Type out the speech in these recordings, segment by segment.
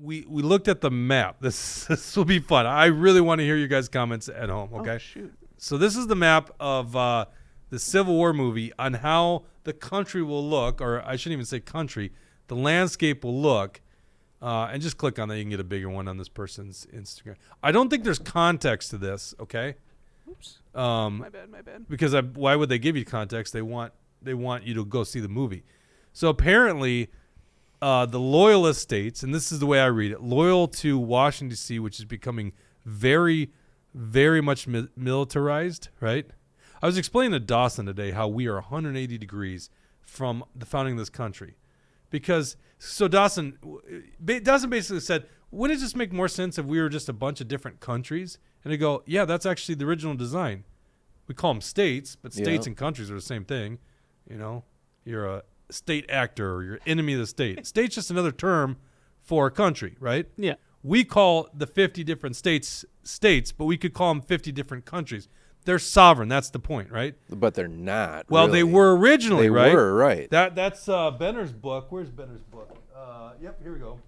we looked at the map. This will be fun. I really want to hear you guys' comments at home. Okay. Oh, shoot. So this is the map of the Civil War movie on how the country will look, or I shouldn't even say country. The landscape will look. And just click on that. You can get a bigger one on this person's Instagram. I don't think there's context to this, okay? Oops. My bad. Because why would they give you context? They want you to go see the movie. So apparently, the loyalist states, and this is the way I read it, loyal to Washington, D.C., which is becoming very, very much militarized, right? I was explaining to Dawson today how we are 180 degrees from the founding of this country. Because, so Dawson basically said, wouldn't it just make more sense if we were just a bunch of different countries? And they go, yeah, that's actually the original design. We call them states, but states and countries are the same thing. You know, you're a state actor or you're enemy of the state. State's just another term for a country, right? Yeah. We call the 50 different states, but we could call them 50 different countries. They're sovereign. That's the point, right? But they're not. Well, really. they were originally, right? They were, right. That's Benner's book. Where's Benner's book? Yep, here we go.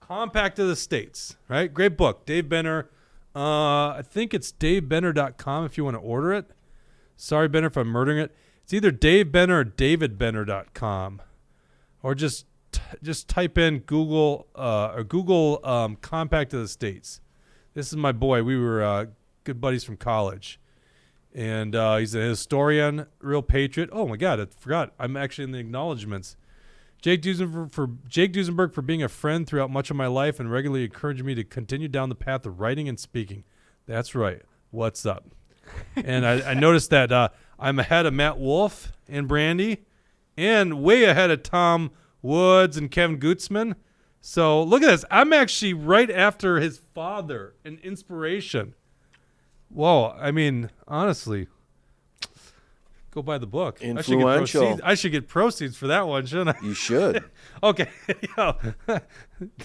Compact of the States, right? Great book. Dave Benner. I think it's davebenner.com if you want to order it. Sorry, Benner, if I'm murdering it. It's either Dave Benner or davidbenner.com. Or just type in Google Compact of the States. This is my boy. We were good buddies from college. And he's a historian, real patriot. Oh, my God, I forgot. I'm actually in the acknowledgments. Jake Duesenberg for being a friend throughout much of my life and regularly encouraging me to continue down the path of writing and speaking. That's right. What's up? And I noticed that I'm ahead of Matt Wolf and Brandy and way ahead of Tom Woods and Kevin Gutzman. So look at this. I'm actually right after his father, an inspiration. Whoa. I mean, honestly, go buy the book. Influential. I should get proceeds for that one, shouldn't I? You should. Okay.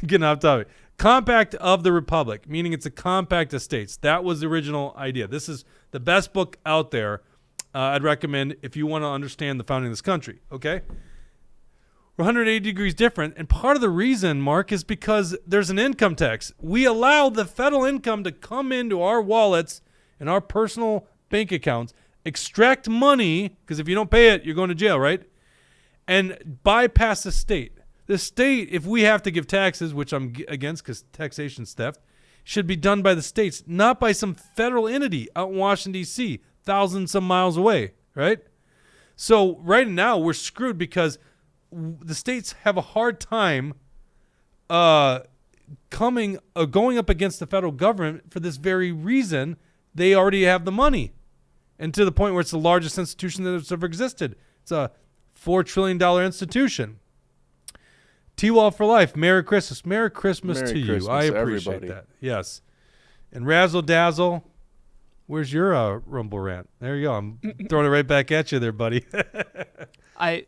Getting off topic. Compact of the Republic, meaning it's a compact of states. That was the original idea. This is the best book out there. I'd recommend if you want to understand the founding of this country. Okay. We're 180 degrees different. And part of the reason, Mark, is because there's an income tax. We allow the federal income to come into our wallets and our personal bank accounts, extract money, because if you don't pay it, you're going to jail, right? And bypass the state. The state, if we have to give taxes, which I'm against because taxation's theft, should be done by the states, not by some federal entity out in Washington, D.C., thousands some miles away, right? So right now we're screwed because the states have a hard time going up against the federal government for this very reason. They already have the money, and to the point where it's the largest institution that has ever existed. It's a $4 trillion institution. T-Wall for life. Merry Christmas. Merry Christmas to you. I appreciate everybody. that. Yes. And Razzle Dazzle, where's your Rumble rant? There you go. I'm throwing it right back at you there, buddy.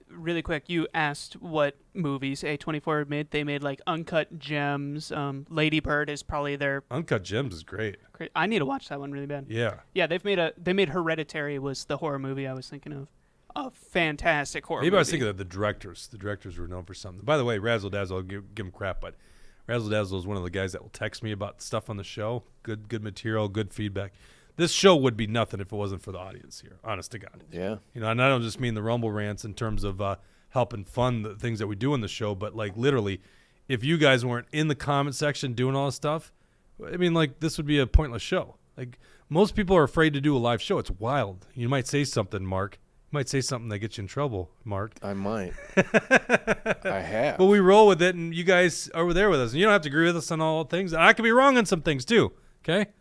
Really quick, you asked what movies A24 made. They made like Uncut Gems. Lady Bird is probably their... Uncut Gems is great. I need to watch that one really bad. Yeah. Yeah, they made Hereditary was the horror movie I was thinking of. A fantastic horror movie. Maybe I was thinking of the directors. The directors were known for something. By the way, Razzle Dazzle, I'll give him crap, but Razzle Dazzle is one of the guys that will text me about stuff on the show. Good material, good feedback. This show would be nothing if it wasn't for the audience here, honest to God. Yeah. You know, and I don't just mean the Rumble rants in terms of helping fund the things that we do in the show, but like literally, if you guys weren't in the comment section doing all this stuff, I mean, like this would be a pointless show. Like most people are afraid to do a live show. It's wild. You might say something, Mark. You might say something that gets you in trouble, Mark. I might. I have. But we roll with it, and you guys are there with us. And you don't have to agree with us on all things. I could be wrong on some things too, okay?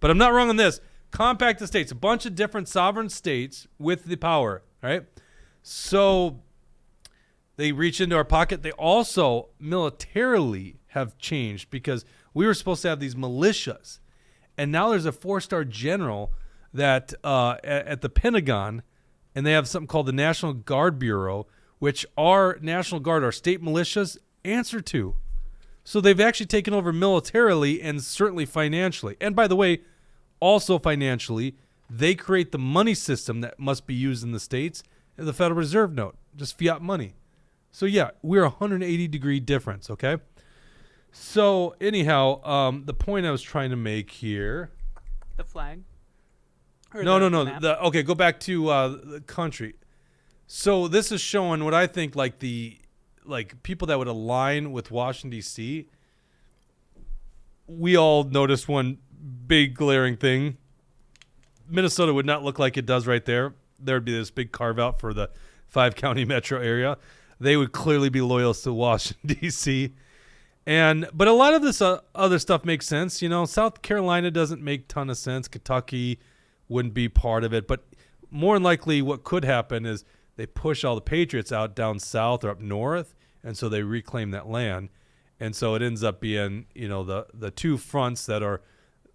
But I'm not wrong on this. Compact of states, a bunch of different sovereign states with the power, right? So they reach into our pocket. They also militarily have changed because we were supposed to have these militias. And now there's a 4-star general that at the Pentagon, and they have something called the National Guard Bureau, which our National Guard, our state militias, answer to. So they've actually taken over militarily and certainly financially. And by the way, also financially, they create the money system that must be used in the states, and the Federal Reserve note, just fiat money. So yeah, we're 180-degree difference, okay? So anyhow, the point I was trying to make here. The flag? Or No. the map? Okay, go back to the country. So this is showing what I think like people that would align with Washington D.C. We all noticed one big glaring thing. Minnesota would not look like it does right there. There would be this big carve out for the 5-county metro area. They would clearly be loyalists to Washington D.C. But a lot of this other stuff makes sense. You know, South Carolina doesn't make ton of sense. Kentucky wouldn't be part of it. But more than likely, what could happen is they push all the Patriots out down south or up north, and so they reclaim that land. And so it ends up being, you know, the two fronts that are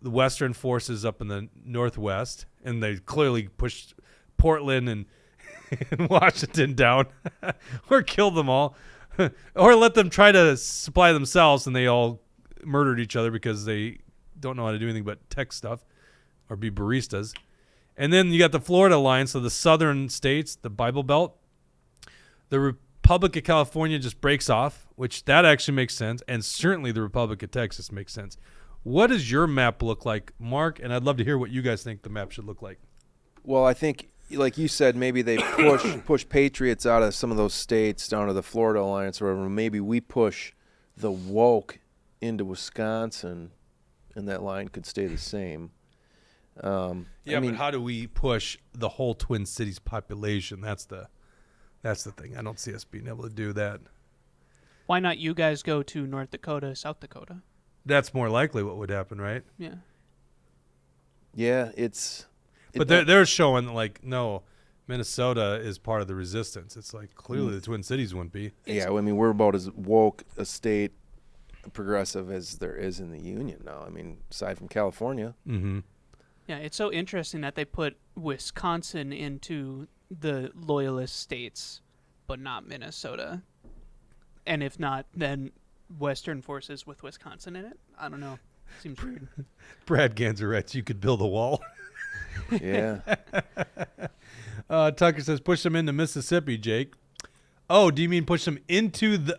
the Western forces up in the Northwest, and they clearly pushed Portland and Washington down or killed them all or let them try to supply themselves, and they all murdered each other because they don't know how to do anything but tech stuff or be baristas. And then you got the Florida line, so the southern states, the Bible Belt. The Republic of California just breaks off, which that actually makes sense, and certainly the Republic of Texas makes sense. What does your map look like, Mark? And I'd love to hear what you guys think the map should look like. Well, I think, like you said, maybe they push Patriots out of some of those states down to the Florida Alliance or whatever. Maybe we push the woke into Wisconsin, and that line could stay the same. But how do we push the whole Twin Cities population? That's the thing. I don't see us being able to do that. Why not you guys go to North Dakota, South Dakota? That's more likely what would happen, right? Yeah. Yeah, But they're showing like no, Minnesota is part of the resistance. It's like clearly the Twin Cities wouldn't be. Yeah, I mean, we're about as woke a state, progressive as there is in the Union now. I mean, aside from California. Mm-hmm. Yeah, it's so interesting that they put Wisconsin into the loyalist states, but not Minnesota. And if not, then Western forces with Wisconsin in it? I don't know. Seems weird. Brad Ganzeretz, you could build a wall. Yeah. Tucker says, push them into Mississippi, Jake. Oh, do you mean push them into the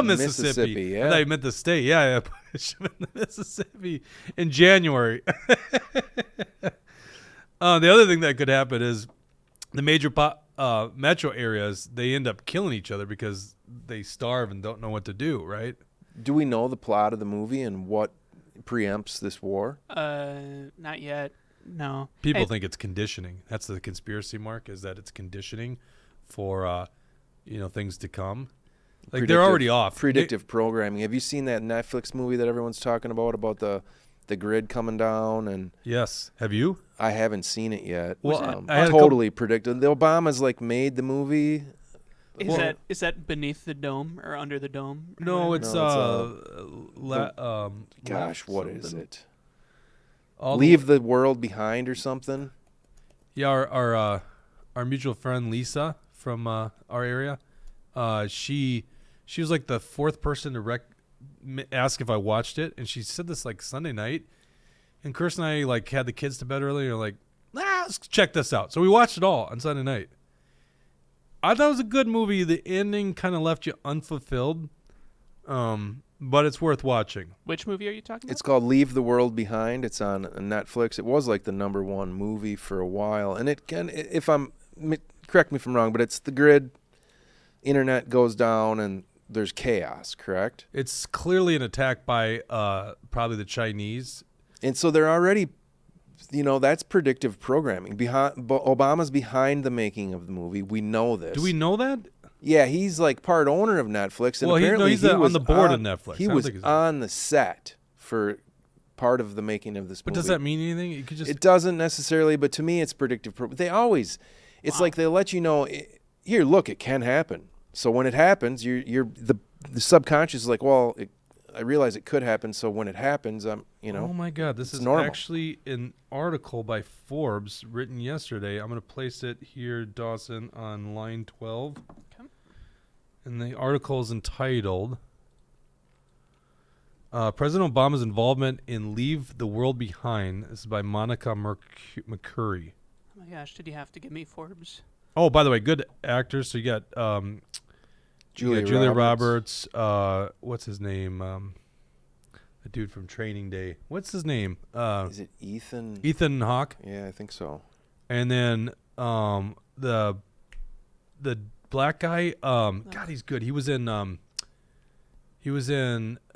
Mississippi? Yeah. I thought you meant the state. Yeah, push them into Mississippi in January. The other thing that could happen is the major metro areas, they end up killing each other because they starve and don't know what to do, right? Do we know the plot of the movie and what preempts this war? Not yet. No. People think it's conditioning. That's the conspiracy, Mark, is that it's conditioning for things to come. Like they're already off. Predictive programming. Have you seen that Netflix movie that everyone's talking about the grid coming down? And yes. Have you? I haven't seen it yet. Well, I totally predicted. The Obamas made the movie. Is that beneath the dome or under the dome? No, it's gosh, what is it? Leave the World Behind or something? Yeah, our mutual friend Lisa from our area, she was like the fourth person to ask if I watched it, and she said this like Sunday night, and Chris and I like had the kids to bed early, and like, let's check this out. So we watched it all on Sunday night. I thought it was a good movie. The ending kind of left you unfulfilled, but it's worth watching. Which movie are you talking about? It's called Leave the World Behind. It's on Netflix. It was like the #1 movie for a while, and correct me if I'm wrong, but it's the grid. Internet goes down and there's chaos. Correct? It's clearly an attack by probably the Chinese, and so they're already. That's predictive programming. Obama's behind the making of the movie. We know this. Do we know that? Yeah, he's like part owner of Netflix. And apparently he's on the board of Netflix. He was on the set for part of the making of this movie. But does that mean anything? It doesn't necessarily, but to me it's predictive. It's like they let you know, here, look, it can happen. So when it happens, the subconscious is like, well, I realize it could happen, so when it happens, Oh my God, this is normal. Actually an article by Forbes written yesterday. I'm going to place it here, Dawson, on line 12. Okay. And the article is entitled, President Obama's Involvement in Leave the World Behind. This is by Monica McCurry. Oh my gosh, did you have to give me Forbes? Oh, by the way, good actors. So you got Julia Roberts. What's his name? The dude from Training Day. What's his name? Is it Ethan? Ethan Hawke. Yeah, I think so. And then the black guy. God, he's good. He was in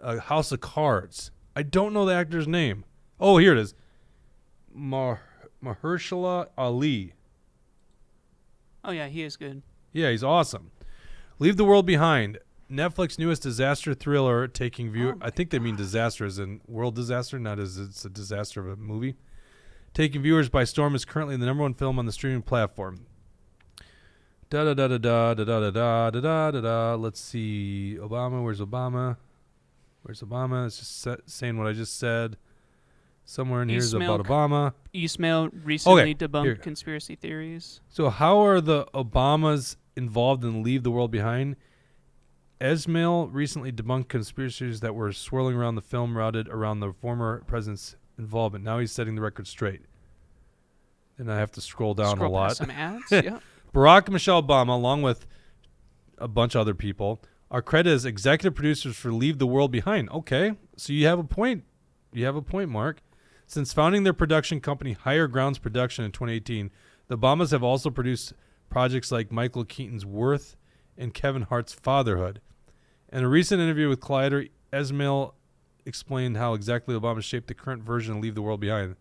House of Cards. I don't know the actor's name. Oh, here it is. Mahershala Ali. Oh yeah, he is good. Yeah, he's awesome. Leave the World Behind. Netflix newest disaster thriller taking viewer. I think they mean disaster as in world disaster, not as it's a disaster of a movie. Taking viewers by storm is currently the #1 film on the streaming platform. Da da da da da da da da da da da da. Let's see. Obama. Where's Obama? Where's Obama? It's just saying what I just said. Somewhere in here is about Obama. Eastmail recently debunked here. conspiracy theories. So how are the Obamas involved in Leave the World Behind? Esmail recently debunked conspiracies that were swirling around the film routed around the former president's involvement. Now he's setting the record straight. And I have to scroll down a lot. Past some ads. Yeah. Barack and Michelle Obama, along with a bunch of other people, are credited as executive producers for Leave the World Behind. Okay, so you have a point. You have a point, Mark. Since founding their production company, Higher Grounds Production, in 2018, the Obamas have also produced projects like Michael Keaton's Worth and Kevin Hart's Fatherhood. In a recent interview with Collider, Esmail explained how exactly Obama shaped the current version of Leave the World Behind.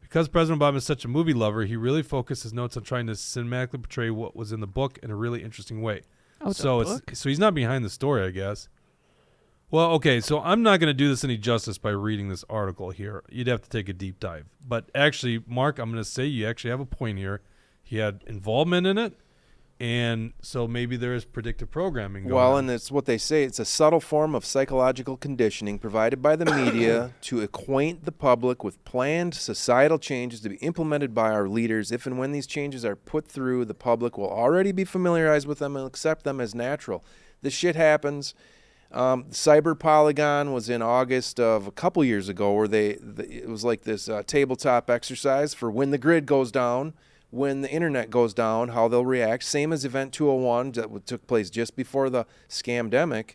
Because President Obama is such a movie lover, he really focused his notes on trying to cinematically portray what was in the book in a really interesting way. Oh, so he's not behind the story, I guess. Well, okay, so I'm not going to do this any justice by reading this article here. You'd have to take a deep dive. But actually, Mark, I'm going to say you actually have a point here. He had involvement in it, and so maybe there is predictive programming going on. And it's what they say. It's a subtle form of psychological conditioning provided by the media to acquaint the public with planned societal changes to be implemented by our leaders. If and when these changes are put through, the public will already be familiarized with them and accept them as natural. This shit happens. Cyber Polygon was in August of a couple years ago where it was like this tabletop exercise for when the grid goes down, when the internet goes down, how they'll react. Same as Event 201 that took place just before the scamdemic.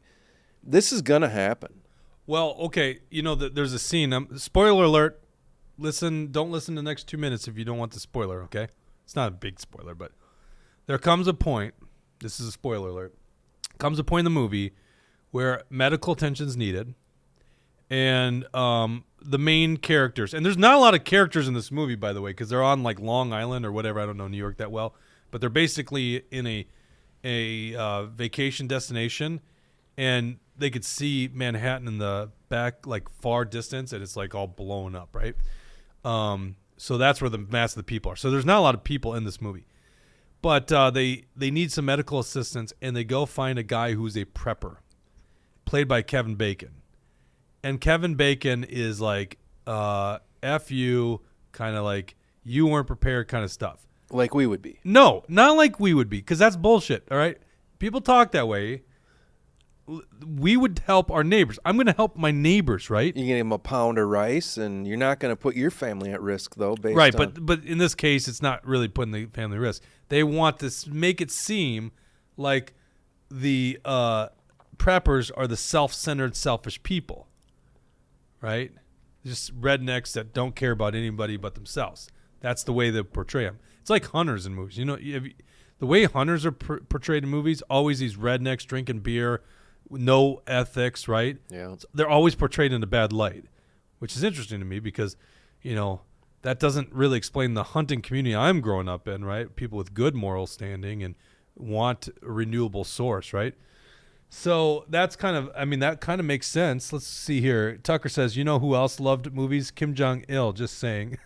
This is going to happen. Well, okay, there's a scene. Spoiler alert. Don't listen to the next 2 minutes if you don't want the spoiler, okay? It's not a big spoiler, but there comes a point. This is a spoiler alert. Comes a point in the movie where medical attention is needed, and the main characters, and there's not a lot of characters in this movie, by the way, because they're on like Long Island or whatever. I don't know New York that well, but they're basically in a vacation destination, and they could see Manhattan in the back, like far distance, and it's like all blown up, right? So that's where the mass of the people are. So there's not a lot of people in this movie, but they need some medical assistance, and they go find a guy who's a prepper, played by Kevin Bacon. And Kevin Bacon is like, F you, kind of like, you weren't prepared kind of stuff. Like we would be. No, not like we would be, because that's bullshit, all right? People talk that way. We would help our neighbors. I'm going to help my neighbors, right? You give them a pound of rice, and you're not going to put your family at risk, though. Right, but in this case, it's not really putting the family at risk. They want to make it seem like the preppers are the self-centered, selfish people, right? Just rednecks that don't care about anybody but themselves. That's the way they portray them. It's like hunters in movies. The way hunters are portrayed in movies, always these rednecks drinking beer, no ethics, right? Yeah. They're always portrayed in a bad light, which is interesting to me because, that doesn't really explain the hunting community I'm growing up in, right? People with good moral standing and want a renewable source, right? So that's that kind of makes sense. Let's see here. Tucker says, you know who else loved movies? Kim Jong-il, just saying.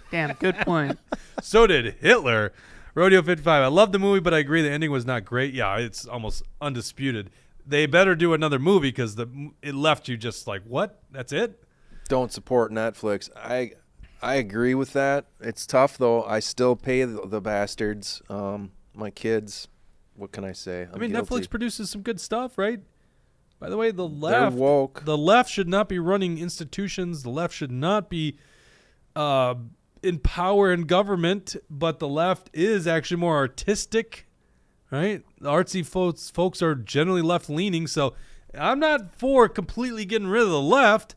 Damn, good point. So did Hitler. Rodeo 55. I love the movie, but I agree the ending was not great. Yeah, it's almost undisputed. They better do another movie because it left you just like, what? That's it? Don't support Netflix. I agree with that. It's tough, though. I still pay the bastards. My kids. What can I say? I'm guilty. Netflix produces some good stuff, right? By the way, the They're left, woke. The left should not be running institutions. The left should not be in power in government. But the left is actually more artistic, right? The artsy folks are generally left-leaning, so I'm not for completely getting rid of the left.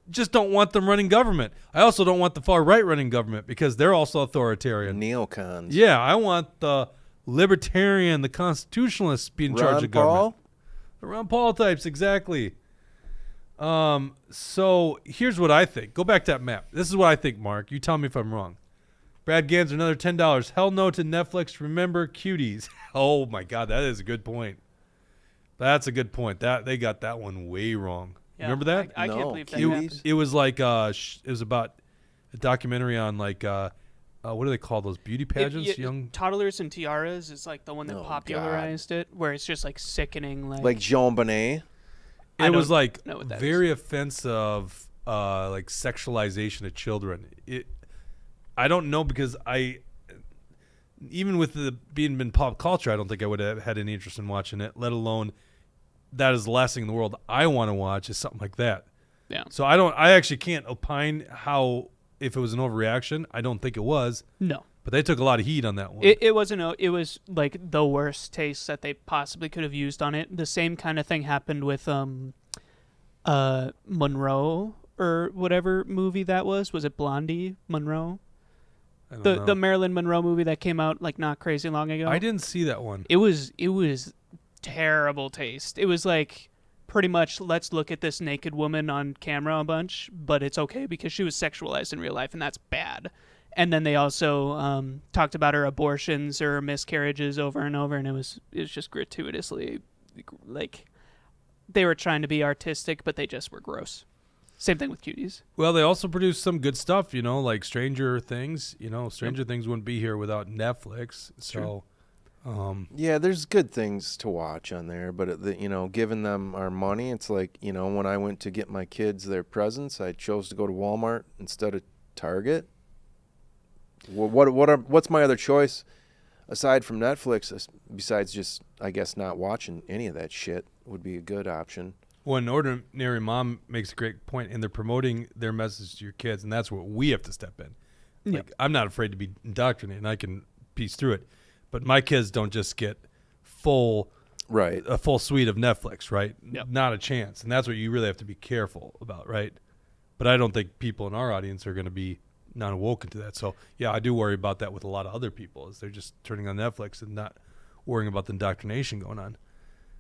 Just don't want them running government. I also don't want the far right running government because they're also authoritarian. Neocons. Yeah, I want the libertarian, the constitutionalists be in charge of government. The Ron Paul types, exactly. So here's what I think. Go back to that map. This is what I think, Mark. You tell me if I'm wrong. Brad Ganser, another $10. Hell no to Netflix. Remember cuties. Oh my God, that is a good point. That's a good point. That they got that one way wrong. Yeah, Remember that? I No, can't believe that cuties. happened. It was like it was about a documentary on like what do they call those beauty pageants? Young Toddlers and Tiaras is like the one that Oh, popularized it, where it's just like sickening. Like Jean Bonnet. I it was don't like know what that very offensive like sexualization of children. I don't know because even with the being in pop culture, I don't think I would have had any interest in watching it, let alone that is the last thing in the world I want to watch is something like that. Yeah. So I actually can't opine if it was an overreaction. I don't think it was, No. but they took a lot of heat on that one. It wasn't. It was like the worst taste that they possibly could have used on it. The same kind of thing happened with Monroe or whatever movie that was. Was it Blondie? Monroe? I don't know. The Marilyn Monroe movie that came out like not crazy long ago. I didn't see that one. It was terrible taste. It was like pretty much let's look at this naked woman on camera a bunch, but it's okay because she was sexualized in real life, and that's bad. And then they also talked about her abortions or miscarriages over and over, and it was just gratuitously like they were trying to be artistic, but they just were gross. Same thing with cuties. Well, they also produced some good stuff, like Stranger Things. Stranger Things wouldn't be here without Netflix. So, Yeah, there's good things to watch on there, but giving them our money, it's like, when I went to get my kids their presents, I chose to go to Walmart instead of Target. What's my other choice aside from Netflix? Besides just, I guess, not watching any of that shit would be a good option. well, an ordinary mom makes a great point, and they're promoting their message to your kids, and that's what we have to step in. Like, I'm not afraid to be indoctrinated, and I can piece through it. But my kids don't just get a full suite of Netflix, right? Yep. Not a chance. And that's what you really have to be careful about, right? But I don't think people in our audience are going to be non-awoken to that. So, yeah, I do worry about that with a lot of other people is they're just turning on Netflix and not worrying about the indoctrination going on.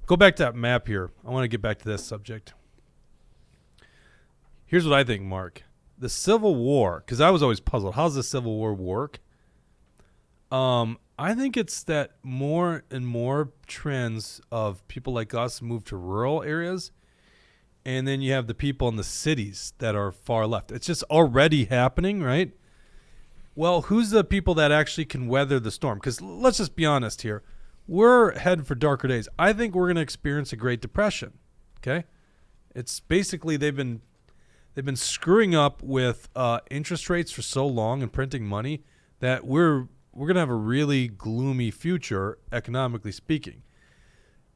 Go back to that map here. I want to get back to this subject. Here's what I think, Mark. The Civil War, because I was always puzzled. How does the Civil War work? I think it's that more and more trends of people like us move to rural areas, and then you have the people in the cities that are far left. It's just already happening, right? Well, who's the people that actually can weather the storm? Because let's just be honest here. We're headed for darker days. I think we're going to experience a Great Depression, okay? It's basically they've been screwing up with interest rates for so long and printing money that we're going to have a really gloomy future, economically speaking.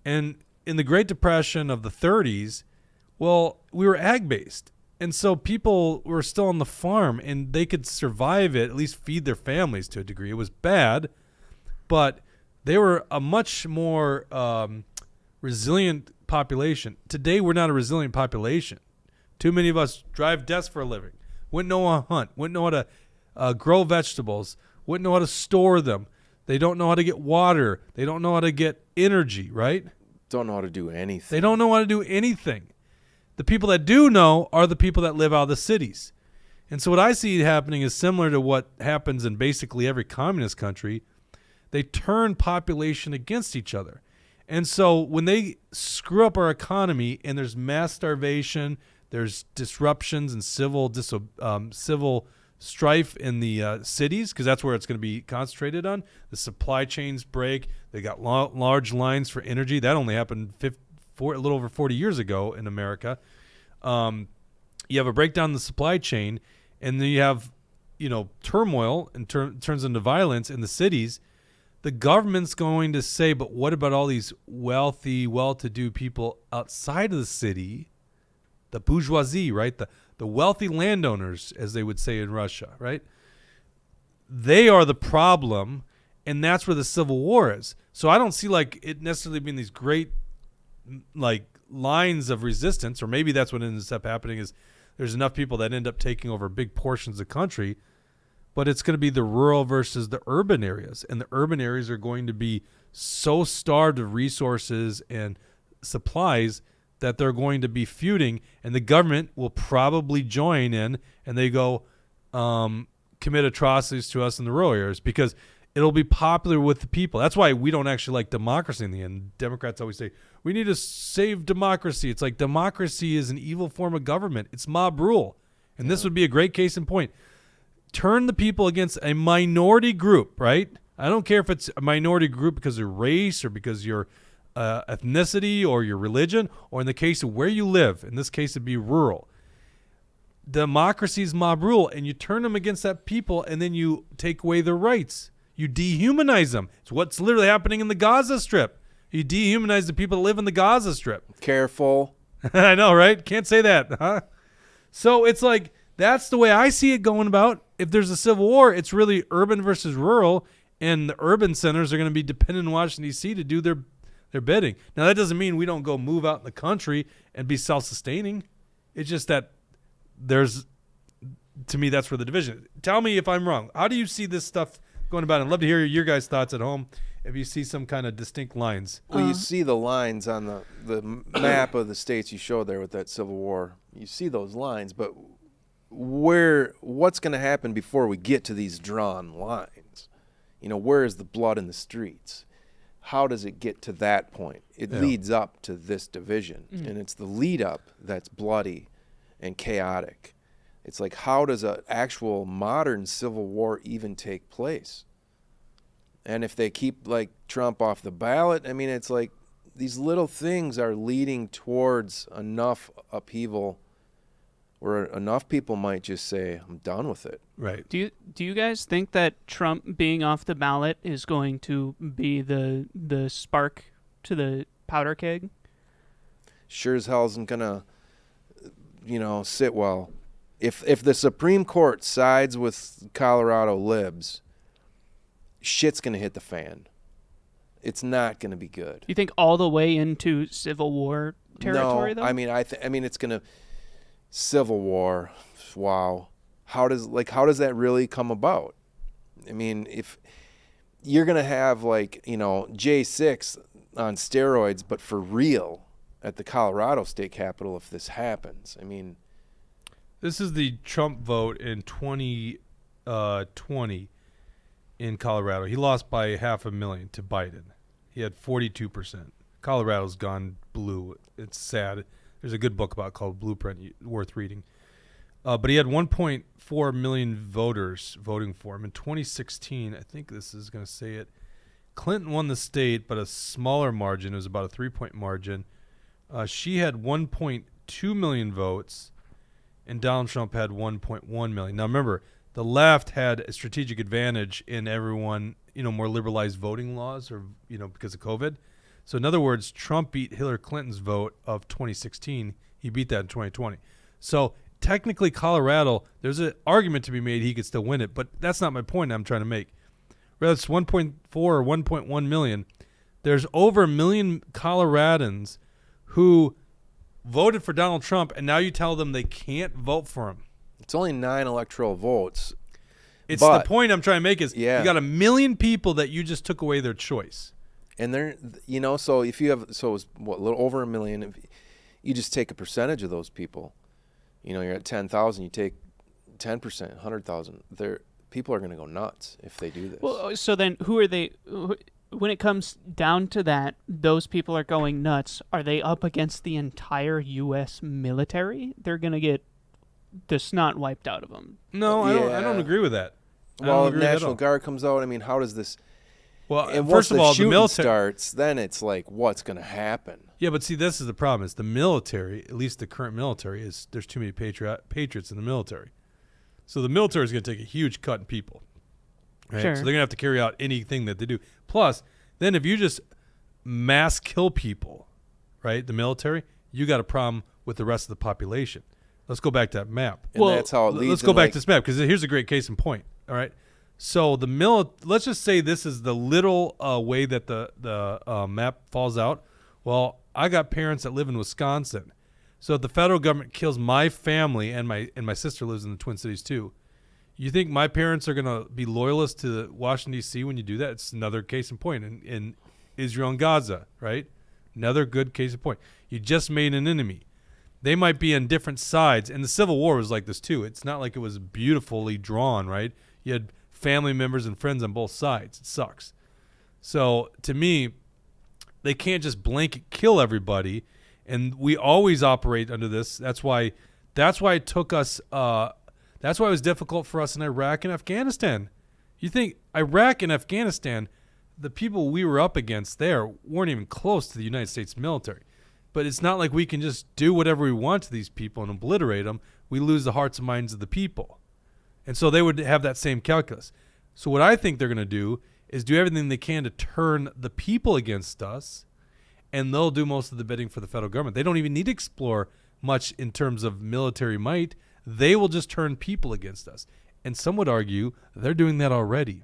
And in the Great Depression of the 30s, well, we were ag-based. And so people were still on the farm, and they could survive it, at least feed their families to a degree. It was bad, but they were a much more resilient population. Today, we're not a resilient population. Too many of us drive desks for a living, wouldn't know how to hunt, wouldn't know how to grow vegetables, wouldn't know how to store them. They don't know how to get water. They don't know how to get energy, right? Don't know how to do anything. They don't know how to do anything. The people that do know are the people that live out of the cities. And so what I see happening is similar to what happens in basically every communist country. They turn population against each other. And so when they screw up our economy and there's mass starvation, there's disruptions and civil strife in the cities, because that's where it's going to be concentrated on. The supply chains break. They got large lines for energy. That only happened a little over 40 years ago in America. You have a breakdown in the supply chain, and then you have, turmoil and turns into violence in the cities. The government's going to say, but what about all these wealthy, well-to-do people outside of the city? The bourgeoisie, right? The wealthy landowners, as they would say in Russia, right? They are the problem, And that's where the Civil War is. So I don't see like it necessarily being these great like lines of resistance, or maybe that's what ends up happening is there's enough people that end up taking over big portions of the country, but it's going to be the rural versus the urban areas. And the urban areas are going to be so starved of resources and supplies that they're going to be feuding, and the government will probably join in, and they go commit atrocities to us in the rural areas because it'll be popular with the people. That's why we don't actually like democracy in the end. Democrats always say, we need to save democracy. It's like democracy is an evil form of government. It's mob rule. And this would be a great case in point. Turn the people against a minority group, right? I don't care if it's a minority group because of race or because your ethnicity or your religion, or in the case of where you live. In this case, it'd be rural. Democracy is mob rule, and you turn them against that people, and then you take away their rights. You dehumanize them. It's what's literally happening in the Gaza Strip. You dehumanize the people that live in the Gaza Strip. Careful. I know, right? Can't say that, huh? So it's like, that's the way I see it going about. If there's a civil war, it's really urban versus rural, and the urban centers are going to be dependent on Washington, D.C. to do their bidding. Now, that doesn't mean we don't go move out in the country and be self-sustaining. It's just that to me, that's where the division is. Tell me if I'm wrong. How do you see this stuff going about? I'd love to hear your guys' thoughts at home if you see some kind of distinct lines. Well, you see the lines on the map of the states you showed there with that Civil War. You see those lines, but what's going to happen before we get to these drawn lines? Where is the blood in the streets? How does it get to that point? It leads up to this division, and it's the lead up that's bloody and chaotic. It's like, how does an actual modern civil war even take place? And if they keep like Trump off the ballot, I mean, it's like these little things are leading towards enough upheaval where enough people might just say, I'm done with it. Right. Do you guys think that Trump being off the ballot is going to be the spark to the powder keg? Sure as hell isn't gonna, sit well. If the Supreme Court sides with Colorado libs, shit's gonna hit the fan. It's not gonna be good. You think all the way into Civil War territory, though? I mean, it's gonna Civil War. Wow. How does that really come about? I mean, if you're gonna have J6 on steroids, but for real at the Colorado State Capitol if this happens. I mean, this is the Trump vote in 2020 in Colorado. He lost by 500,000 to Biden. He had 42%. Colorado's gone blue. It's sad. There's a good book about it called Blueprint, worth reading. But he had 1.4 million voters voting for him. In 2016, I think this is going to say it, Clinton won the state, but a smaller margin. It was about a 3-point margin. She had 1.2 million votes, and Donald Trump had 1.1 million. Now, remember, the left had a strategic advantage in everyone, more liberalized voting laws or, because of COVID. So, in other words, Trump beat Hillary Clinton's vote of 2016. He beat that in 2020. So, technically, Colorado, there's an argument to be made he could still win it, but that's not my point I'm trying to make. Whether it's 1.4 or 1.1 million, there's over 1 million Coloradans who voted for Donald Trump, and now you tell them they can't vote for him. It's only 9 electoral votes. It's the point I'm trying to make is you got 1 million people that you just took away their choice. And they're, so if you have, it's a little over 1 million, if you just take a percentage of those people. You're at 10,000, you take 10%, 100,000. People are going to go nuts if they do this. Well, so then who are they? When it comes down to that, those people are going nuts. Are they up against the entire U.S. military? They're going to get the snot wiped out of them. No, I don't agree with that. Well, if National Guard comes out, I mean, how does this? Well, and first of all, the military starts, then it's like, what's going to happen? Yeah, but see, this is the problem. Is the military, at least the current military, there's too many patriots in the military. So the military is going to take a huge cut in people. Right? Sure. So they're going to have to carry out anything that they do. Plus, then if you just mass kill people, right, the military, you got a problem with the rest of the population. Let's go back to that map. And that's how it leads. Let's go back to this map because here's a great case in point. All right. So let's just say this is the little way that the map falls out. Well, I got parents that live in Wisconsin. So if the federal government kills my family and my sister lives in the Twin Cities too, you think my parents are going to be loyalists to Washington, D.C. when you do that? It's another case in point in Israel and Gaza, right? Another good case in point. You just made an enemy. They might be on different sides. And the Civil War was like this too. It's not like it was beautifully drawn, right? You had family members and friends on both sides. It sucks. So to me, they can't just blanket kill everybody. And we always operate under this. That's why it took us that's why it was difficult for us in Iraq and Afghanistan. You think Iraq and Afghanistan, the people we were up against there weren't even close to the United States military. But it's not like we can just do whatever we want to these people and obliterate them. We lose the hearts and minds of the people. And so they would have that same calculus. So what I think they're going to do is do everything they can to turn the people against us, and they'll do most of the bidding for the federal government. They don't even need to explore much in terms of military might. They will just turn people against us. And some would argue they're doing that already.